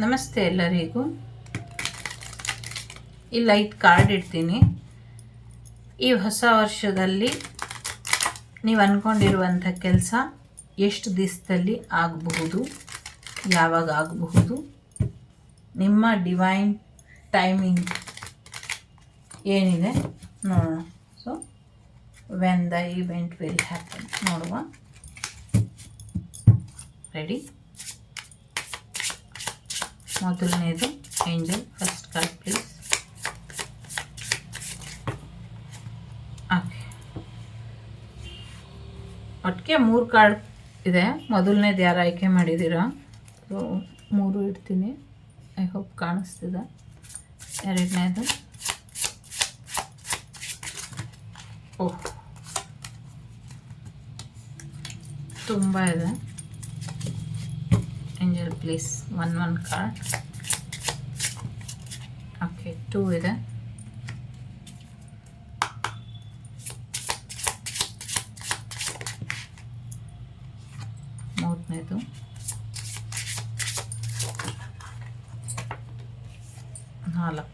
ನಮಸ್ತೆ ಎಲ್ಲರಿಗೂ. ಈ ಲೈಟ್ ಕಾರ್ಡ್ ಇಡ್ತೀನಿ. ಈ ಹೊಸ ವರ್ಷದಲ್ಲಿ ನೀವು ಅಂದ್ಕೊಂಡಿರುವಂಥ ಕೆಲಸ ಎಷ್ಟು ದಿವಸದಲ್ಲಿ ಆಗಬಹುದು, ಯಾವಾಗ ಆಗಬಹುದು, ನಿಮ್ಮ ಡಿವೈನ್ ಟೈಮಿಂಗ್ ಏನಿದೆ ನೋಡೋಣ. So when the event will happen ನೋಡುವ. ರೆಡಿ? ಮೊದಲನೇದು angel. First card please. Okay, ಒಟ್ಟಿಗೆ 3 ಕಾರ್ಡ್ ಇದೆ. ಮೊದಲನೇದು ಯಾರು ಆಯ್ಕೆ ಮಾಡಿದ್ದೀರಾ? ಸೊ 3 ಇಡ್ತೀನಿ. ಐ ಹೋಪ್ ಕಾಣಿಸ್ತಿದೆ. ಎರಡನೇದು, ಓಹ್ ತುಂಬ ಇದೆ. Angel please, one card. Okay, 2 ಇದೆ. ಮೂರನೇದು, 4,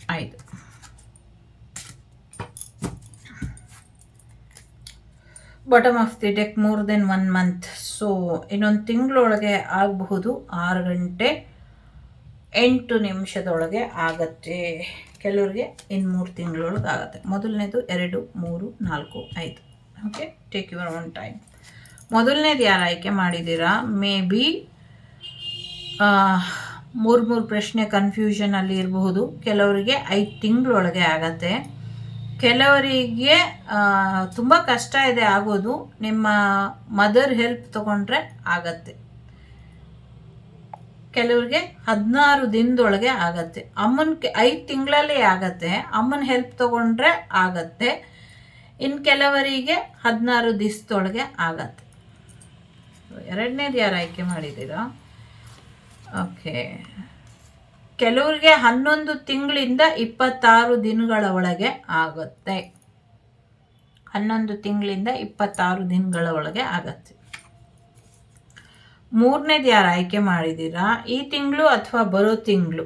5. Bottom of the deck, more than 1 month. So ಇನ್ನೊಂದು ತಿಂಗಳೊಳಗೆ ಆಗಬಹುದು. 6 ಗಂಟೆ 8 ನಿಮಿಷದೊಳಗೆ ಆಗತ್ತೆ. ಕೆಲವ್ರಿಗೆ ಇನ್ನು 3 ತಿಂಗಳೊಳಗೆ ಆಗುತ್ತೆ. ಮೊದಲನೇದು 2, 3, 4, 5. Okay, take your own time. ಮೊದಲನೇದು ಯಾರು ಆಯ್ಕೆ ಮಾಡಿದ್ದೀರಾ? ಮೇ ಬಿ 3 ಪ್ರಶ್ನೆ ಕನ್ಫ್ಯೂಷನಲ್ಲಿ ಇರಬಹುದು. ಕೆಲವರಿಗೆ 5 ತಿಂಗಳೊಳಗೆ ಆಗತ್ತೆ. ಕೆಲವರಿಗೆ ತುಂಬ ಕಷ್ಟ ಇದೆ ಆಗೋದು. ನಿಮ್ಮ ಮದರ್ ಹೆಲ್ಪ್ ತಗೊಂಡ್ರೆ ಆಗತ್ತೆ. ಕೆಲವ್ರಿಗೆ 16 ದಿನದೊಳಗೆ ಆಗತ್ತೆ. 5 ತಿಂಗಳಲ್ಲೇ ಆಗತ್ತೆ. ಅಮ್ಮನ ಹೆಲ್ಪ್ ತಗೊಂಡ್ರೆ ಆಗತ್ತೆ. ಇನ್ನು ಕೆಲವರಿಗೆ 16 ದಿವಸದೊಳಗೆ ಆಗತ್ತೆ. ಎರಡನೇದು ಯಾರು ಆಯ್ಕೆ ಮಾಡಿದ್ದೀರಾ? ಓಕೆ, ಕೆಲವ್ರಿಗೆ 11 ತಿಂಗಳಿಂದ 26 ದಿನಗಳ ಒಳಗೆ ಆಗುತ್ತೆ. 11 ತಿಂಗಳಿಂದ 26 ದಿನಗಳ ಒಳಗೆ ಆಗತ್ತೆ. ಮೂರನೇದು ಯಾರು ಆಯ್ಕೆ ಮಾಡಿದ್ದೀರಾ? ಈ ತಿಂಗಳು ಅಥವಾ ಬರೋ ತಿಂಗಳು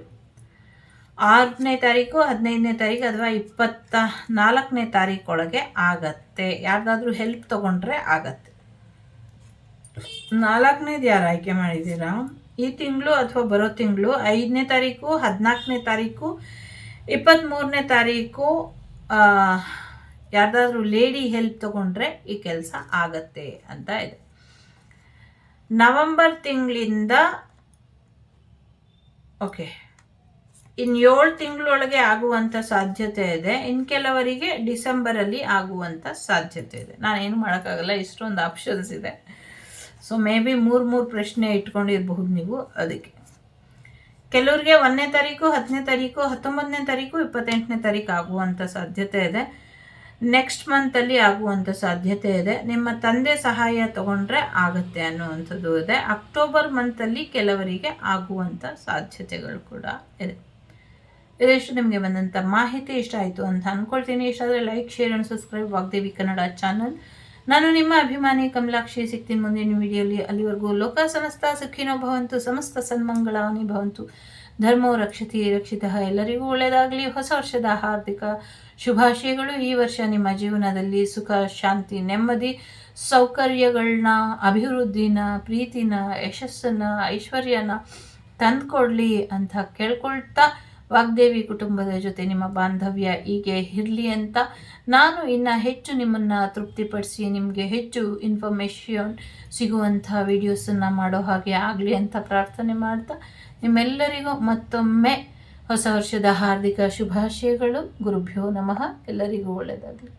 6ನೇ ತಾರೀಕು, 15ನೇ ತಾರೀಕು ಅಥವಾ 24ನೇ ತಾರೀಕೊಳಗೆ ಆಗತ್ತೆ. ಯಾರ್ದಾದ್ರೂ ಹೆಲ್ಪ್ ತಗೊಂಡ್ರೆ ಆಗತ್ತೆ. 4ನೇದು ಯಾರು ಆಯ್ಕೆ ಮಾಡಿದ್ದೀರಾ? ಈ ತಿಂಗಳು ಅಥವಾ ಬರೋ ತಿಂಗಳು 5ನೇ ತಾರೀಕು, 14ನೇ ತಾರೀಕು, 23ನೇ ತಾರೀಕು ಯಾರ್ದಾದ್ರೂ ಲೇಡಿ ಹೆಲ್ಪ್ ತಗೊಂಡ್ರೆ ಈ ಕೆಲಸ ಆಗತ್ತೆ ಅಂತ ಇದೆ. ನವೆಂಬರ್ ತಿಂಗಳಿಂದ ಓಕೆ, ಇನ್ನು 7 ತಿಂಗಳೊಳಗೆ ಆಗುವಂಥ ಸಾಧ್ಯತೆ ಇದೆ. ಇನ್ನು ಕೆಲವರಿಗೆ ಡಿಸೆಂಬರಲ್ಲಿ ಆಗುವಂಥ ಸಾಧ್ಯತೆ ಇದೆ. ನಾನೇನು ಮಾಡೋಕ್ಕಾಗಲ್ಲ, ಇಷ್ಟೊಂದು ಆಪ್ಷನ್ಸ್ ಇದೆ. ಸೊ ಮೇ ಬಿ 3 ಪ್ರಶ್ನೆ ಇಟ್ಕೊಂಡಿರಬಹುದು ನೀವು. ಅದಕ್ಕೆ ಕೆಲವ್ರಿಗೆ 1ನೇ ತಾರೀಕು, 10ನೇ ತಾರೀಕು, 19ನೇ ತಾರೀಕು, 28ನೇ ತಾರೀಕು ಆಗುವಂಥ ಸಾಧ್ಯತೆ ಇದೆ. ನೆಕ್ಸ್ಟ್ ಮಂತಲ್ಲಿ ಆಗುವಂಥ ಸಾಧ್ಯತೆ ಇದೆ. ನಿಮ್ಮ ತಂದೆ ಸಹಾಯ ತಗೊಂಡ್ರೆ ಆಗುತ್ತೆ ಅನ್ನುವಂಥದ್ದು ಇದೆ. ಅಕ್ಟೋಬರ್ ಮಂತಲ್ಲಿ ಕೆಲವರಿಗೆ ಆಗುವಂಥ ಸಾಧ್ಯತೆಗಳು ಕೂಡ ಇದೆ. ಇದೆಷ್ಟು ನಿಮಗೆ ಬಂದಂಥ ಮಾಹಿತಿ ಇಷ್ಟ ಆಯಿತು ಅಂತ ಅಂದ್ಕೊಳ್ತೀನಿ. ಇಷ್ಟ ಆದರೆ like, share and subscribe Vagdevi Kannada channel. ನಾನು ನಿಮ್ಮ ಅಭಿಮಾನಿ ಕಮಲಾಕ್ಷಿ. ಸಿಗ್ತೀನಿ ಮುಂದಿನ ವಿಡಿಯೋಲಿ. ಅಲ್ಲಿವರೆಗೂ ಲೋಕ ಸಮಸ್ತ ಸುಖಿನೋ ಭವಂತು, ಸಮಸ್ತ ಸನ್ಮಂಗಳಾನಿ ಭವಂತು, ಧರ್ಮೋ ರಕ್ಷತಿ ರಕ್ಷಿತಃ. ಎಲ್ಲರಿಗೂ ಒಳ್ಳೆಯದಾಗಲಿ. ಹೊಸ ವರ್ಷದ ಹಾರ್ದಿಕ ಶುಭಾಶಯಗಳು. ಈ ವರ್ಷ ನಿಮ್ಮ ಜೀವನದಲ್ಲಿ ಸುಖ, ಶಾಂತಿ, ನೆಮ್ಮದಿ, ಸೌಕರ್ಯಗಳನ್ನ, ಅಭಿವೃದ್ಧಿನ, ಪ್ರೀತಿನ, ಯಶಸ್ಸನ್ನು, ಐಶ್ವರ್ಯನ ತಂದುಕೊಡ್ಲಿ ಅಂತ ಕೇಳ್ಕೊಳ್ತಾ, ವಾಗ್ದೇವಿ ಕುಟುಂಬದ ಜೊತೆ ನಿಮ್ಮ ಬಾಂಧವ್ಯ ಹೀಗೆ ಇರಲಿ ಅಂತ ನಾನು ಇನ್ನು ಹೆಚ್ಚು ನಿಮ್ಮನ್ನು ತೃಪ್ತಿಪಡಿಸಿ ನಿಮಗೆ ಹೆಚ್ಚು ಇನ್ಫಾರ್ಮೇಷನ್ ಸಿಗುವಂಥ ವೀಡಿಯೋಸನ್ನು ಮಾಡೋ ಹಾಗೆ ಆಗಲಿ ಅಂತ ಪ್ರಾರ್ಥನೆ ಮಾಡ್ತಾ, ನಿಮ್ಮೆಲ್ಲರಿಗೂ ಮತ್ತೊಮ್ಮೆ ಹೊಸ ವರ್ಷದ ಹಾರ್ದಿಕ ಶುಭಾಶಯಗಳು. ಗುರುಭ್ಯೋ ನಮಃ. ಎಲ್ಲರಿಗೂ ಒಳ್ಳೆಯದಾಗಲಿ.